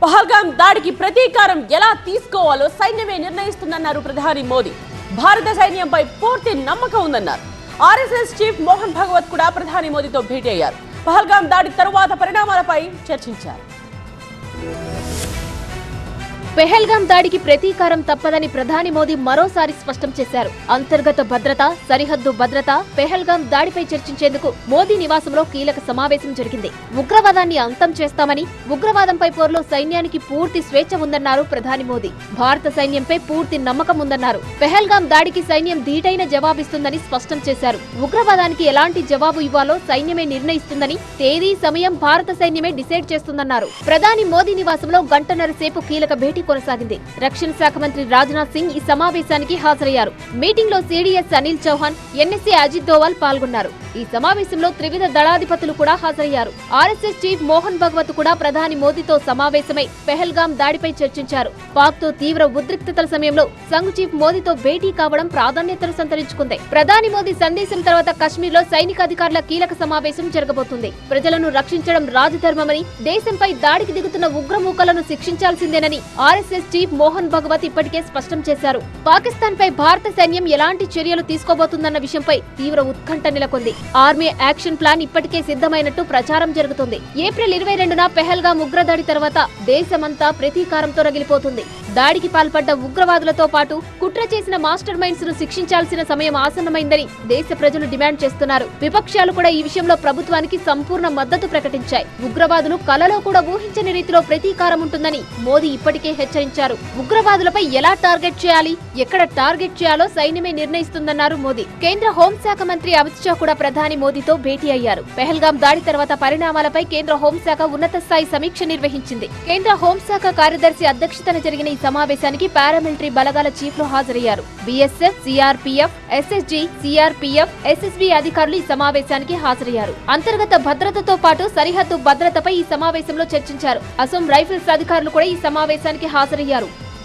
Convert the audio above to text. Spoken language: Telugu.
పహల్గాం దాడికి ప్రతీకారం ఎలా తీసుకోవాలో సైన్యమే నిర్ణయిస్తుందన్నారు ప్రధాని మోదీ. భారత సైన్యంపై పూర్తి నమ్మకం ఉందన్నారు. ఆర్ఎస్ఎస్ చీఫ్ మోహన్ భగవత్ కూడా ప్రధాని మోదీతో భేటీ అయ్యారు. పహల్గాం దాడి తరువాత పరిణామాలపై చర్చించారు. పెహల్గాం దాడికి ప్రతీకారం తప్పదని ప్రధాని మోదీ మరోసారి స్పష్టం చేశారు. అంతర్గత భద్రత, సరిహద్దు భద్రత, పెహల్గాం దాడిపై చర్చించేందుకు మోదీ నివాసంలో కీలక సమావేశం జరిగింది. ఉగ్రవాదాన్ని అంతం చేస్తామని, ఉగ్రవాదంపై పోరులో సైన్యానికి పూర్తి స్వేచ్ఛ ఉందన్నారు ప్రధాని మోదీ. భారత సైన్యంపై పూర్తి నమ్మకం ఉందన్నారు. పెహల్గాం దాడికి సైన్యం ధీటైన జవాబిస్తుందని స్పష్టం చేశారు. ఉగ్రవాదానికి ఎలాంటి జవాబు ఇవ్వాలో సైన్యమే నిర్ణయిస్తుందని, తేదీ, సమయం భారత సైన్యమే డిసైడ్ చేస్తుందన్నారు. ప్రధాని మోదీ నివాసంలో గంటన్నర సేపు కీలక భేటీ కొనసాగింది. రక్షణ శాఖ మంత్రి రాజ్నాథ్ సింగ్ ఈ సమావేశానికి హాజరయ్యారు. మీటింగ్ లో సిడిఎస్ అనిల్ చౌహాన్, ఎన్ఎస్ఏ అజిత్ దోవల్ పాల్గొన్నారు. ఈ సమావేశంలో త్రివిధ దళాధిపతులు కూడా హాజరయ్యారు. ఆర్ఎస్ఎస్ చీఫ్ మోహన్ భగవత్ కూడా ప్రధాని మోదీతో సమావేశమై పెహల్గాం దాడిపై చర్చించారు. పాక్ తో తీవ్ర ఉద్రిక్తతల సమయంలో సంఘ్ చీఫ్ మోదీతో భేటీ కావడం ప్రాధాన్యతను సంతరించుకుంది. ప్రధాని మోదీ సందేశం తర్వాత కశ్మీర్ లో సైనిక అధికారుల కీలక సమావేశం జరగబోతుంది. ప్రజలను రక్షించడం రాజధర్మమని, దేశంపై దాడికి దిగుతున్న ఉగ్రమూకలను శిక్షించాల్సిందేనని ఆర్ఎస్ఎస్ చీఫ్ మోహన్ భగవత్ ఇప్పటికే స్పష్టం చేశారు. పాకిస్తాన్ పై భారత సైన్యం ఎలాంటి చర్యలు తీసుకోబోతుందన్న విషయంపై తీవ్ర ఉత్కంఠ నెలకొంది. ఆర్మీ యాక్షన్ ప్లాన్ ఇప్పటికే సిద్ధమైనట్టు ప్రచారం జరుగుతుంది. ఏప్రిల్ 22న పెహల్గాం ఉగ్రదాడి తర్వాత దేశమంతా ప్రతీకారంతో రగిలిపోతుంది. దాడికి పాల్పడ్డ ఉగ్రవాదులతో పాటు కుట్ర చేసిన మాస్టర్ మైండ్స్ ను శిక్షించాల్సిన సమయం ఆసన్నమైందని దేశ ప్రజలు డిమాండ్ చేస్తున్నారు. విపక్షాలు కూడా ఈ విషయంలో ప్రభుత్వానికి సంపూర్ణ మద్దతు ప్రకటించాయి. ఉగ్రవాదులు కలలో కూడా ఊహించని రీతిలో ప్రతీకారం ఉంటుందని మోదీ ఇప్పటికే హెచ్చరించారు. ఉగ్రవాదులపై ఎలా టార్గెట్ చేయాలి, ఎక్కడ టార్గెట్ చేయాలో సైన్యమే నిర్ణయిస్తుందన్నారు మోదీ. కేంద్ర హోంశాఖ మంత్రి అమిత్ షా కూడా ప్రధాని మోదీతో భేటీ అయ్యారు. పెహల్గాం దాడి తర్వాత పరిణామాలపై కేంద్ర హోంశాఖ ఉన్నత స్థాయి సమీక్ష నిర్వహించింది. కేంద్ర హోంశాఖ కార్యదర్శి అధ్యక్షతన జరిగిన ఈ సమావేశానికి పారామిలిటరీ బలగాల చీఫ్లు హాజరయ్యారు. BSF, CRPF, SSG, CRPF, SSB అధికారులు ఈ సమావేశానికి హాజరయ్యారు. అంతర్గత భద్రతతో పాటు సరిహద్దు భద్రతపై ఈ సమావేశంలో చర్చించారు. అసోం రైఫిల్స్ అధికారులు కూడా ఈ సమావేశానికి హాజరయ్యారు.